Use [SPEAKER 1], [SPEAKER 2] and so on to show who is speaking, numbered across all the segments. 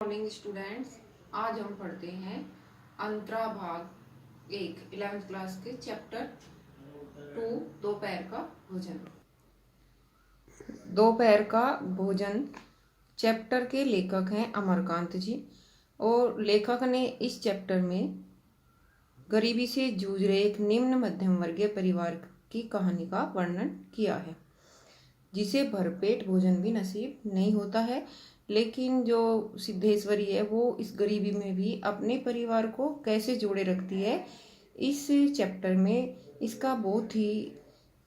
[SPEAKER 1] Morning students, आज हम पढ़ते हैं अंतरा भाग 11th क्लास के चैप्टर 2 दोपहर का भोजन। दोपहर का भोजन चैप्टर के लेखक हैं अमरकांत जी, और लेखक ने इस चैप्टर में गरीबी से जूझ रहे एक निम्न मध्यम वर्गीय परिवार की कहानी का वर्णन किया है, जिसे भरपेट भोजन भी नसीब नहीं होता है, लेकिन जो सिद्धेश्वरी है वो इस गरीबी में भी अपने परिवार को कैसे जोड़े रखती है, इस चैप्टर में इसका बहुत ही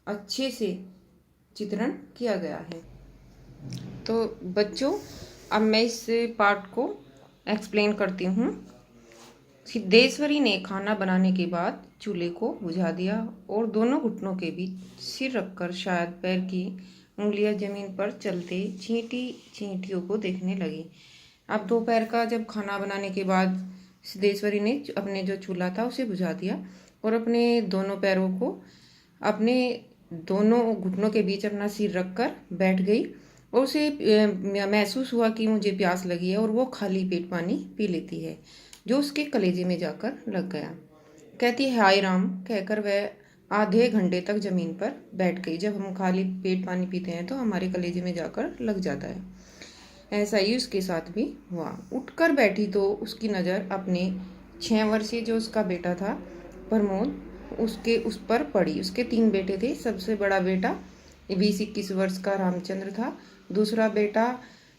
[SPEAKER 1] अच्छे से चित्रण किया गया है। तो बच्चों, अब मैं इस पार्ट को एक्सप्लेन करती हूँ। सिद्धेश्वरी ने खाना बनाने के बाद चूल्हे को बुझा दिया और दोनों घुटनों के बीच सिर रखकर शायद पैर की उंगलियां जमीन पर चलते चींटियों को देखने लगी। अब दोपहर का जब खाना बनाने के बाद सिद्धेश्वरी ने अपने जो चूल्हा था उसे बुझा दिया और अपने दोनों पैरों को अपने दोनों घुटनों के बीच अपना सिर रखकर बैठ गई और उसे महसूस हुआ कि मुझे प्यास लगी है, और वो खाली पेट पानी पी लेती है जो उसके कलेजे में जाकर लग गया। कहती है हाय राम कहकर वह आधे घंटे तक जमीन पर बैठ गई। जब हम खाली पेट पानी पीते हैं तो हमारे कलेजे में जाकर लग जाता है। ऐसा ही उसके साथ भी हुआ। उठकर बैठी तो उसकी नज़र अपने 6 वर्षीय जो उसका बेटा था प्रमोद उस पर पड़ी। उसके 3 बेटे थे। सबसे बड़ा बेटा 20-21 वर्ष का रामचंद्र था, दूसरा बेटा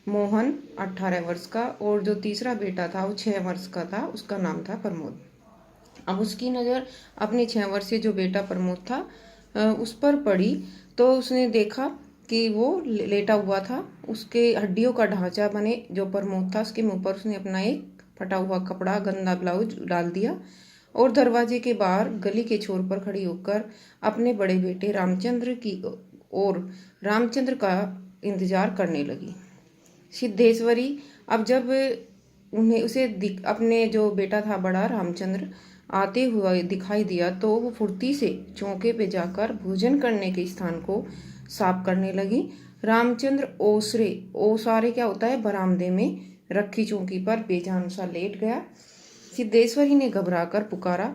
[SPEAKER 1] मोहन 18 वर्ष का, और जो तीसरा बेटा था वो 6 वर्ष का था, उसका नाम था प्रमोद। अब उसकी नज़र अपने 6 वर्षीय जो बेटा प्रमोद था उस पर पड़ी तो उसने देखा कि वो लेटा हुआ था। उसके हड्डियों का ढांचा बने जो प्रमोद था, उसके मुंह पर उसने अपना एक फटा हुआ कपड़ा गंदा ब्लाउज डाल दिया और दरवाजे के बाहर गली के छोर पर खड़ी होकर अपने बड़े बेटे रामचंद्र की और रामचंद्र का इंतजार करने लगी। सिद्धेश्वरी अब जब उसे अपने जो बेटा था बड़ा रामचंद्र आते हुए दिखाई दिया तो वो फुर्ती से चौके पे जाकर भोजन करने के स्थान को साफ करने लगी। रामचंद्र ओसारे क्या होता है, बरामदे में रखी चौकी पर बेजान सा लेट गया। सिद्धेश्वरी ने घबराकर पुकारा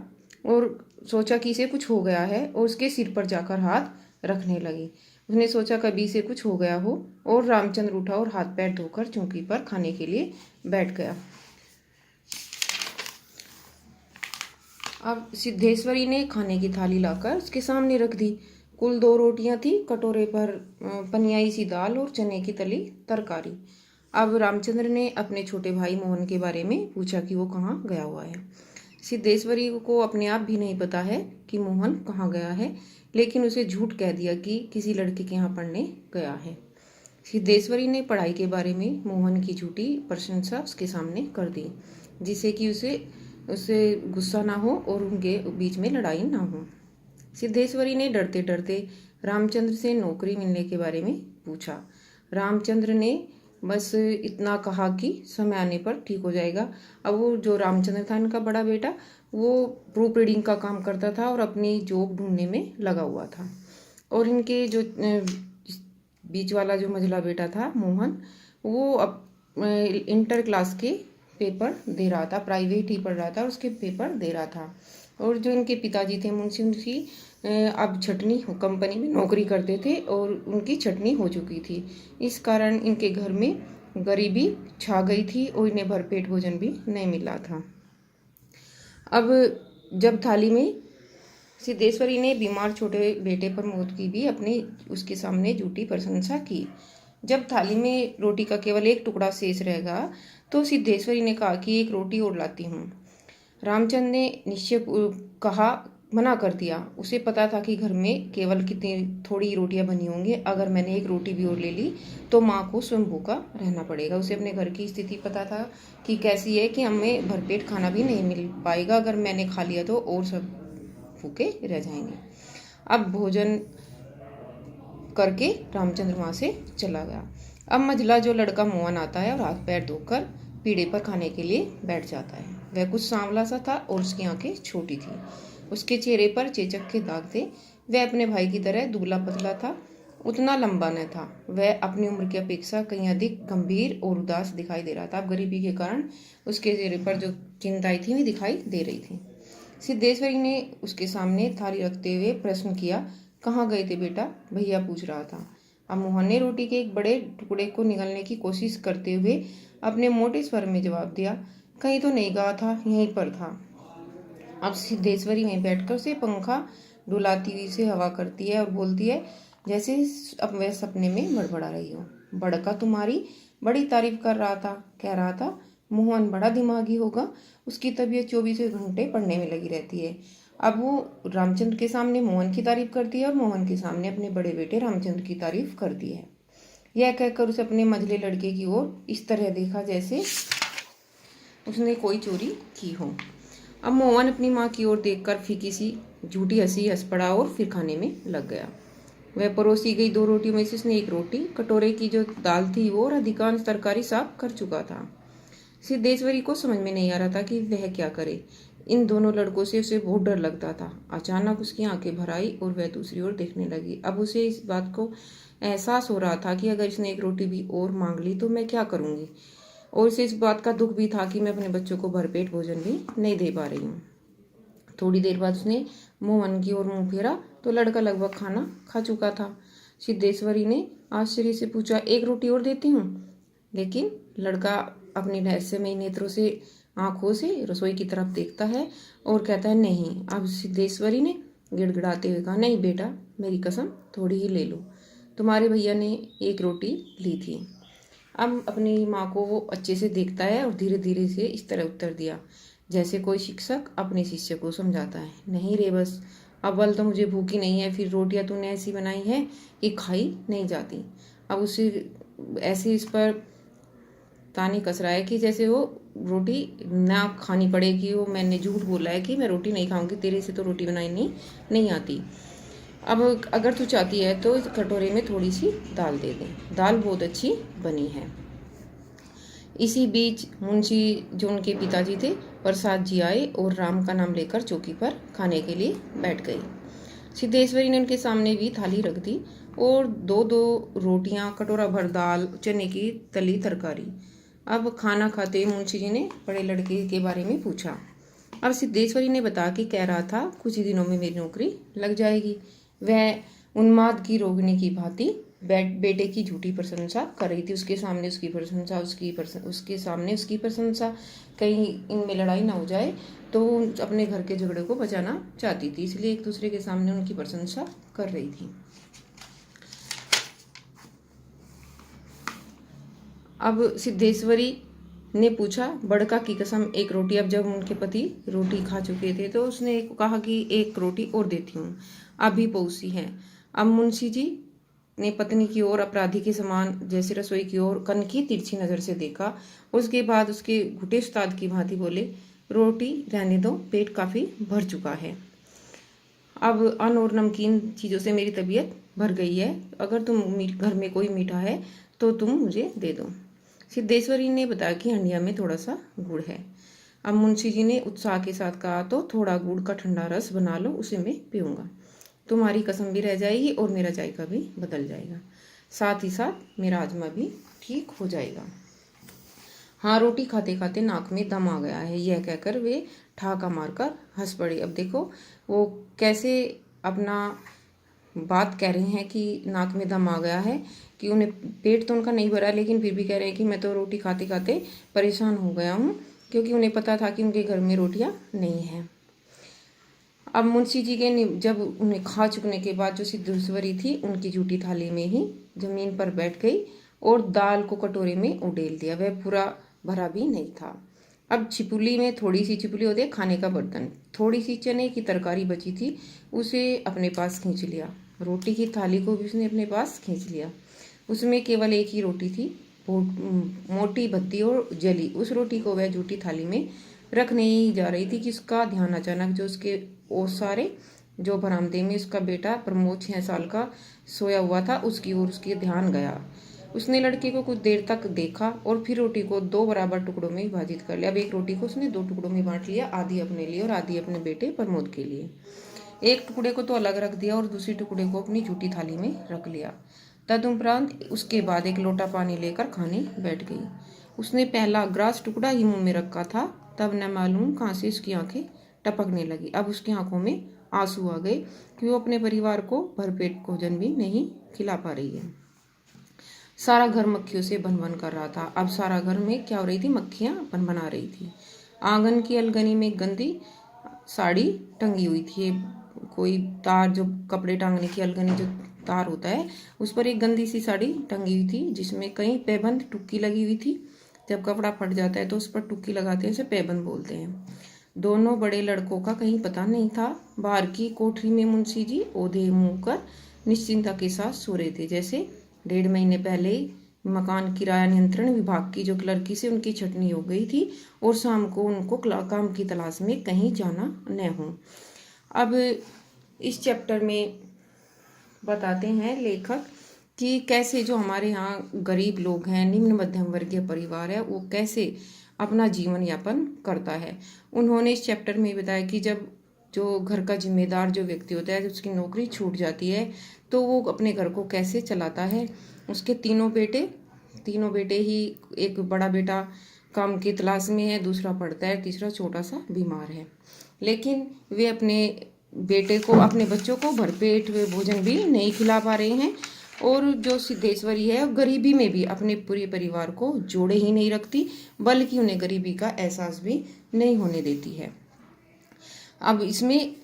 [SPEAKER 1] और सोचा कि इसे कुछ हो गया है और उसके सिर पर जाकर हाथ रखने लगी। उसने सोचा कभी इसे कुछ हो गया हो, और रामचंद्र उठा और हाथ पैर धोकर चौकी पर खाने के लिए बैठ गया। अब सिद्धेश्वरी ने खाने की थाली लाकर उसके सामने रख दी। कुल 2 रोटियां थी, कटोरे पर पनियाई सी दाल और चने की तली तरकारी। अब रामचंद्र ने अपने छोटे भाई मोहन के बारे में पूछा कि वो कहाँ गया हुआ है। सिद्धेश्वरी को अपने आप भी नहीं पता है कि मोहन कहाँ गया है, लेकिन उसे झूठ कह दिया कि किसी लड़के के यहाँ पढ़ने गया है। सिद्धेश्वरी ने पढ़ाई के बारे में मोहन की झूठी प्रशंसा उसके सामने कर दी, जिससे कि उसे गुस्सा ना हो और उनके बीच में लड़ाई ना हो। सिद्धेश्वरी ने डरते डरते रामचंद्र से नौकरी मिलने के बारे में पूछा। रामचंद्र ने बस इतना कहा कि समय आने पर ठीक हो जाएगा। अब वो जो रामचंद्र था इनका बड़ा बेटा, वो प्रूफ रीडिंग का काम करता था और अपनी जॉब ढूंढने में लगा हुआ था, और इनके जो बीच वाला जो मझला बेटा था मोहन, वो अब इंटर क्लास के पेपर दे रहा था, प्राइवेट ही पढ़ रहा था, उसके पेपर दे रहा था। और जो इनके पिताजी थे मुंशी अब छटनी कंपनी में नौकरी करते थे और उनकी छटनी हो चुकी थी। इस कारण इनके घर में गरीबी छा गई थी और इन्हें भरपेट भोजन भी नहीं मिला था। अब जब थाली में सिद्धेश्वरी ने बीमार छोटे बेटे प्रमोद की भी उसके सामने झूठी प्रशंसा की। जब थाली में रोटी का केवल एक टुकड़ा शेष रहेगा तो सिद्धेश्वरी ने कहा कि एक रोटी और लाती हूँ। रामचंद्र ने मना कर दिया। उसे पता था कि घर में केवल कितनी थोड़ी रोटियां बनी होंगी, अगर मैंने एक रोटी भी और ले ली तो माँ को स्वयं भूखा रहना पड़ेगा। उसे अपने घर की स्थिति पता था कि कैसी है, कि हमें भरपेट खाना भी नहीं मिल पाएगा, अगर मैंने खा लिया तो और सब भूखे रह जाएंगे। अब भोजन करके रामचंद्र वहाँ से चला गया। अब मझला जो लड़का मोहन आता है और हाथ पैर धोकर पीढ़े पर खाने के लिए बैठ जाता है। वह कुछ सांवला सा था और उसकी आंखें छोटी थी। उसके चेहरे पर चेचक के दाग थे। वह अपने भाई की तरह दुबला पतला था उतना लंबा न था। वह अपनी उम्र की अपेक्षा कहीं अधिक गंभीर और उदास दिखाई दे रहा था। अब गरीबी के कारण उसके चेहरे पर जो चिंताएं थी वे दिखाई दे रही थी। सिद्धेश्वरी ने उसके सामने थाली रखते हुए प्रश्न किया, कहाँ गए थे बेटा? भैया पूछ रहा था। अब मोहन ने रोटी के एक बड़े टुकड़े को निगलने की कोशिश करते हुए अपने मोटे स्वर में जवाब दिया, कहीं तो नहीं गया था, यहीं पर था। अब सिद्धेश्वरी वहीं बैठकर उसे पंखा डुलाती हुई से हवा करती है और बोलती है जैसे अब वह सपने में बड़बड़ा रही हो। बड़का तुम्हारी बड़ी तारीफ कर रहा था, कह रहा था मोहन बड़ा दिमागी होगा, उसकी तबीयत 24 घंटे पढ़ने में लगी रहती है। अब वो रामचंद्र के सामने मोहन की तारीफ करती है और मोहन के सामने अपने बड़े बेटे रामचंद्र की तारीफ करती है। यह कहकर उसे अपने मंझले लड़के की ओर इस तरह देखा जैसे उसने कोई चोरी की हो। अब मोहन अपनी माँ की ओर देखकर फीकी सी झूठी हंसी हंस पड़ा और फिर खाने में लग गया। वह परोसी गई 2 रोटियों में से उसने एक रोटी कटोरे की जो दाल थी वो और अधिकांश तरकारी साफ कर चुका था। सिद्धेश्वरी को समझ में नहीं आ रहा था कि वह क्या करे। इन दोनों लड़कों से उसे बहुत डर लगता था। अचानक उसकी आंखें भर आई और वह दूसरी ओर देखने लगी। अब उसे इस बात को एहसास हो रहा था कि अगर इसने एक रोटी भी और मांग ली तो मैं क्या करूंगी, और उसे इस बात का दुख भी था कि मैं अपने बच्चों को भरपेट भोजन भी नहीं दे पा रही हूँ। थोड़ी देर बाद उसने मोहन की ओर मुंह फेरा तो लड़का लगभग खाना खा चुका था। सिद्धेश्वरी ने आश्चर्य से पूछा, एक रोटी और देती हूँ? लेकिन लड़का अपनी रहस्यमयी नेत्रों से आंखों से रसोई की तरफ देखता है और कहता है नहीं। अब सिद्धेश्वरी ने गिड़गिड़ाते हुए कहा, नहीं बेटा, मेरी कसम, थोड़ी ही ले लो, तुम्हारे भैया ने एक रोटी ली थी। अब अपनी माँ को वो अच्छे से देखता है और धीरे धीरे से इस तरह उत्तर दिया जैसे कोई शिक्षक अपने शिष्य को समझाता है, नहीं रे, बस अव्वल तो मुझे भूखी नहीं है, फिर रोटियां तूने ऐसी बनाई है कि खाई नहीं जाती। अब उसे ऐसे इस पर ताने कस रहा है कि जैसे वो रोटी ना खानी पड़ेगी। वो मैंने झूठ बोला है कि मैं रोटी नहीं खाऊंगी, तेरे से तो रोटी बनाई नहीं आती। अब अगर तू चाहती है तो इस कटोरे में थोड़ी सी दाल दे दे, दाल बहुत अच्छी बनी है। इसी बीच मुंशी जो उनके पिताजी थे प्रसाद जी आए और राम का नाम लेकर चौकी पर खाने के लिए बैठ गए। सिद्धेश्वरी ने उनके सामने भी थाली रख दी और 2-2 रोटियां, कटोरा भर दाल, चने की तली तरकारी। अब खाना खाते मुंशी जी ने बड़े लड़के के बारे में पूछा। अब सिद्धेश्वरी ने बताया कि कह रहा था कुछ ही दिनों में मेरी नौकरी लग जाएगी। वह उन्माद की रोगिणी की भांति बेटे की झूठी प्रशंसा कर रही थी। उसके सामने उसकी प्रशंसा, उसके सामने उसकी प्रशंसा, कहीं इनमें लड़ाई ना हो जाए तो अपने घर के झगड़े को बचाना चाहती थी, इसलिए एक दूसरे के सामने उनकी प्रशंसा कर रही थी। अब सिद्धेश्वरी ने पूछा, बड़का की कसम, एक रोटी। अब जब उनके पति रोटी खा चुके थे तो उसने कहा कि एक रोटी और देती हूँ, अभी पौसी है। अब मुंशी जी ने पत्नी की ओर अपराधी के समान जैसे रसोई की ओर कनखी तिरछी नजर से देखा। उसके बाद उसके घुटे उस्ताद की भांति बोले, रोटी रहने दो, पेट काफी भर चुका है। अब अन्न और नमकीन चीजों से मेरी तबीयत भर गई है, अगर तुम घर में कोई मीठा है तो तुम मुझे दे दो। सिद्धेश्वरी ने बताया कि हंडिया में थोड़ा सा गुड़ है। अब मुंशी जी ने उत्साह के साथ कहा, तो थोड़ा गुड़ का ठंडा रस बना लो, उसे मैं पीऊंगा। तुम्हारी कसम भी रह जाएगी और मेरा जायका भी बदल जाएगा, साथ ही साथ मेरा आजमा भी ठीक हो जाएगा। हाँ, रोटी खाते खाते नाक में दम आ गया है, यह कहकर वे ठहाका मारकर हंस पड़े। अब देखो वो कैसे अपना बात कह रहे हैं कि नाक में दम आ गया है, कि उन्हें पेट तो उनका नहीं भरा लेकिन फिर भी कह रहे हैं कि मैं तो रोटी खाते खाते परेशान हो गया हूँ, क्योंकि उन्हें पता था कि उनके घर में रोटियां नहीं हैं। अब मुंशी जी के जब उन्हें खा चुकने के बाद जो सिद्धेश्वरी थी उनकी जूठी थाली में ही जमीन पर बैठ गई और दाल को कटोरे में उडेल दिया। वह पूरा भरा भी नहीं था। अब छिपुली में थोड़ी सी छिपुली होती है खाने का बर्तन, थोड़ी सी चने की तरकारी बची थी, उसे अपने पास खींच लिया। रोटी की थाली को भी उसने अपने पास खींच लिया। उसमें केवल एक ही रोटी थी, मोटी भद्दी और जली। उस रोटी को वह जूठी थाली में रख नहीं जा रही थी कि उसका ध्यान अचानक जो उसके ओसारे जो बरामदे में उसका बेटा प्रमोद 6 साल का सोया हुआ था उसकी ओर उसके ध्यान गया। उसने लड़के को कुछ देर तक देखा और फिर रोटी को 2 बराबर टुकड़ों में विभाजित कर लिया। अब एक रोटी को उसने 2 टुकड़ों में बांट लिया, आधी अपने लिए और आधी अपने बेटे प्रमोद के लिए। एक टुकड़े को तो अलग रख दिया और दूसरे टुकड़े को अपनी जूठी थाली में रख लिया। तदुपरांत उसके बाद एक लोटा पानी लेकर खाने बैठ गई। उसने पहला ग्रास टुकड़ा ही मुंह में रखा था, तब न मालूम कहाँ से उसकी आंखें टपकने लगी। अब उसकी आंखों में आंसू आ गए कि वो अपने परिवार को भरपेट भोजन भी नहीं खिला पा रही है। सारा घर मक्खियों से भन-भन कर रहा था। अब सारा घर में क्या हो रही थी, मक्खियां भन-भना रही थी। आंगन की अलगनी में गंदी साड़ी टंगी हुई थी। कोई तार, जो कपड़े टांगने की अलगनी जो तार होता है, उस पर एक गंदी सी साड़ी टंगी हुई थी जिसमें कहीं पैबंद टुक्की लगी हुई थी। जब कपड़ा फट जाता है तो उस पर टुक्की लगाते हैं, उसे पैबंद बोलते हैं। दोनों बड़े लड़कों का कहीं पता नहीं था। बाहर की कोठरी में मुंशी जी ओढ़े मुंह कर निश्चिंता के साथ सो रहे थे, जैसे 1.5 महीने पहले मकान किराया नियंत्रण विभाग की जो क्लर्की से उनकी छटनी हो गई थी और शाम को उनको काम की तलाश में कहीं जाना न हो। अब इस चैप्टर में बताते हैं लेखक कि कैसे जो हमारे यहाँ गरीब लोग हैं, निम्न मध्यम वर्गीय परिवार है, वो कैसे अपना जीवन यापन करता है। उन्होंने इस चैप्टर में बताया कि जब जो घर का जिम्मेदार जो व्यक्ति होता है, उसकी नौकरी छूट जाती है तो वो अपने घर को कैसे चलाता है। उसके तीनों बेटे ही, एक बड़ा बेटा काम की तलाश में है, दूसरा पढ़ता है, तीसरा छोटा सा बीमार है, लेकिन वे अपने बच्चों को भरपेट वे भोजन भी नहीं खिला पा रहे हैं। और जो सिद्धेश्वरी है, गरीबी में भी अपने पूरे परिवार को जोड़े ही नहीं रखती, बल्कि उन्हें गरीबी का एहसास भी नहीं होने देती है। अब इसमें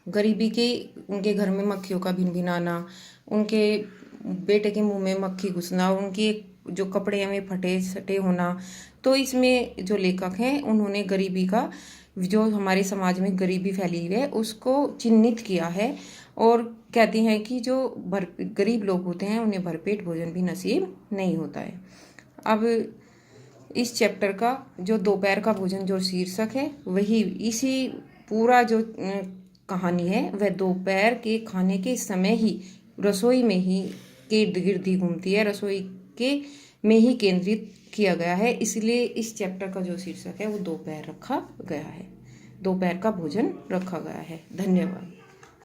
[SPEAKER 1] गरीबी के, उनके घर में मक्खियों का भिनभिनाना, उनके बेटे के मुंह में मक्खी घुसना, उनके जो कपड़े में फटे सटे होना, तो इसमें जो लेखक हैं उन्होंने गरीबी का, जो हमारे समाज में गरीबी फैली हुई है, उसको चिन्हित किया है और कहते हैं कि जो गरीब लोग होते हैं उन्हें भरपेट भोजन भी नसीब नहीं होता है। अब इस चैप्टर का जो दोपहर का भोजन जो शीर्षक है, वही इसी पूरा जो कहानी है वह दोपहर के खाने के समय ही रसोई में ही के इर्द गिर्द ही घूमती है, रसोई के में ही केंद्रित किया गया है। इसलिए इस चैप्टर का जो शीर्षक है वो दोपहर का भोजन रखा गया है। धन्यवाद।